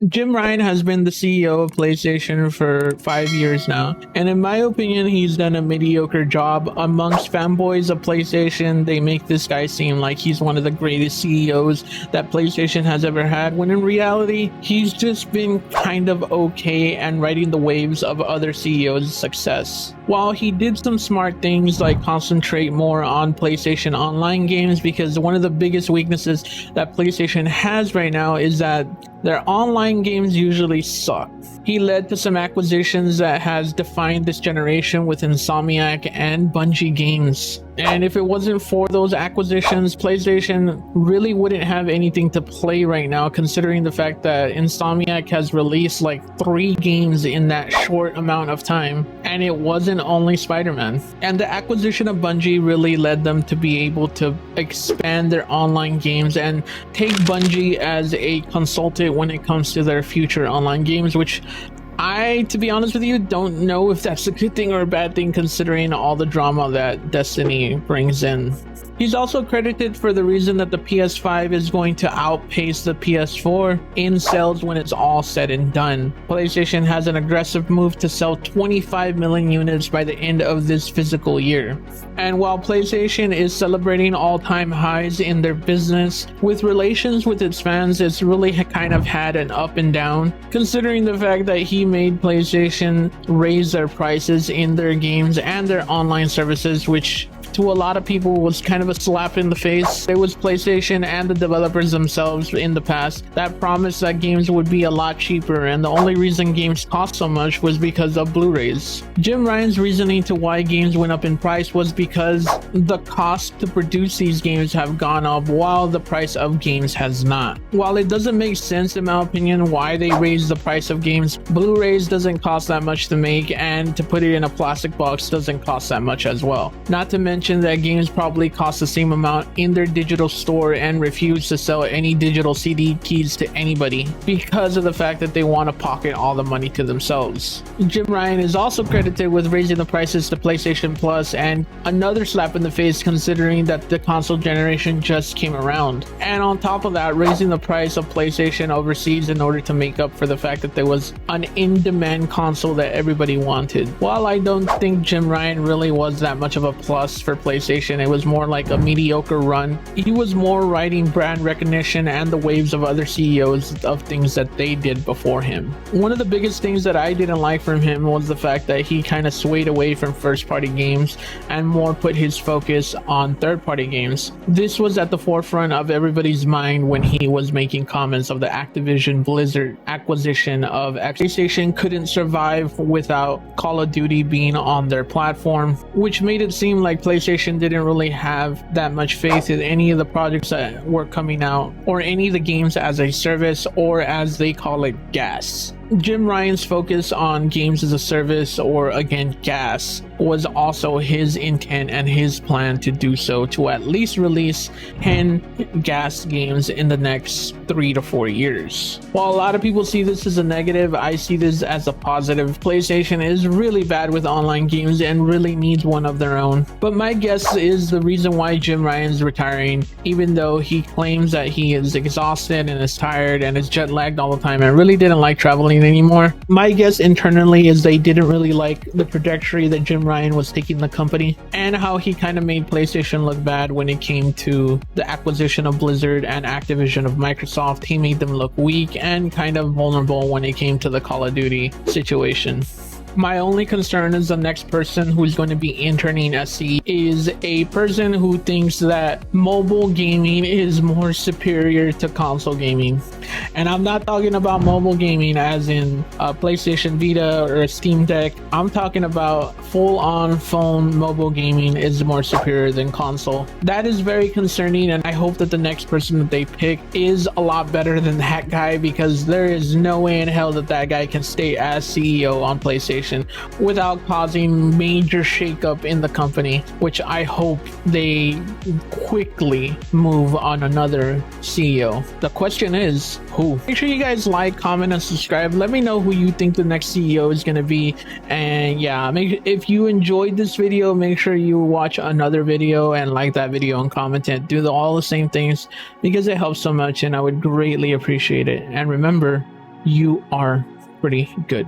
Jim Ryan has been the CEO of PlayStation for 5 years now, and in my opinion, he's done a mediocre job. Amongst fanboys of PlayStation, they make this guy seem like he's one of the greatest CEOs that PlayStation has ever had, when in reality, he's just been kind of okay and riding the waves of other CEOs' success. While he did some smart things like concentrate more on PlayStation Online games, because one of the biggest weaknesses that PlayStation has right now is that their online games usually suck. He led to some acquisitions that has defined this generation with Insomniac and Bungie games. And if it wasn't for those acquisitions, PlayStation really wouldn't have anything to play right now, considering the fact that Insomniac has released like 3 games in that short amount of time, and it wasn't only Spider-Man. And the acquisition of Bungie really led them to be able to expand their online games and take Bungie as a consultant when it comes to their future online games, which to be honest with you, don't know if that's a good thing or a bad thing, considering all the drama that Destiny brings in. He's also credited for the reason that the PS5 is going to outpace the PS4 in sales when it's all said and done. PlayStation has an aggressive move to sell 25 million units by the end of this physical year. And while PlayStation is celebrating all-time highs in their business, with relations with its fans, it's really kind of had an up and down, considering the fact that he made PlayStation raise their prices in their games and their online services, which to a lot of people was kind of a slap in the face. It was PlayStation and the developers themselves in the past that promised that games would be a lot cheaper, and the only reason games cost so much was because of Blu-rays. Jim Ryan's reasoning to why games went up in price was because the cost to produce these games have gone up while the price of games has not. While it doesn't make sense in my opinion why they raised the price of games, Blu-rays doesn't cost that much to make, and to put it in a plastic box doesn't cost that much as well. Not to mention that games probably cost the same amount in their digital store and refuse to sell any digital CD keys to anybody because of the fact that they want to pocket all the money to themselves. Jim Ryan is also credited with raising the prices to PlayStation Plus, and another slap in the face considering that the console generation just came around. And on top of that, raising the price of PlayStation overseas in order to make up for the fact that there was an in-demand console that everybody wanted. While I don't think Jim Ryan really was that much of a plus for PlayStation, it was more like a mediocre run. He was more riding brand recognition and the waves of other CEOs of things that they did before him. One of the biggest things that I didn't like from him was the fact that he kind of swayed away from first-party games and more put his focus on third-party games. This was at the forefront of everybody's mind when he was making comments of the Activision Blizzard acquisition of PlayStation couldn't survive without Call of Duty being on their platform, which made it seem like PlayStation didn't really have that much faith in any of the projects that were coming out, or any of the games as a service, or as they call it, GaaS. Jim Ryan's focus on games as a service, or again GaaS, was also his intent and his plan to do so, to at least release 10 GaaS games in the next 3 to 4 years. While a lot of people see this as a negative, I see this as a positive. PlayStation is really bad with online games and really needs one of their own. But my guess is the reason why Jim Ryan's retiring, even though he claims that he is exhausted and is tired and is jet lagged all the time and really didn't like traveling anymore, my guess internally is they didn't really like the trajectory that Jim Ryan was taking the company, and how he kind of made PlayStation look bad when it came to the acquisition of Blizzard and Activision of Microsoft. He made them look weak and kind of vulnerable when it came to the Call of Duty situation. My only concern is the next person who's going to be interning as CEO is a person who thinks that mobile gaming is more superior to console gaming. And I'm not talking about mobile gaming as in a PlayStation Vita or a Steam Deck. I'm talking about full-on phone mobile gaming is more superior than console. That is very concerning, and I hope that the next person that they pick is a lot better than that guy, because there is no way in hell that that guy can stay as CEO on PlayStation without causing major shakeup in the company, which I hope they quickly move on another CEO. The question is, who? Make sure you guys like, comment, and subscribe. Let me know who you think the next CEO is going to be. And yeah, if you enjoyed this video, make sure you watch another video and like that video and comment and do all the same things, because it helps so much and I would greatly appreciate it. And remember, you are pretty good.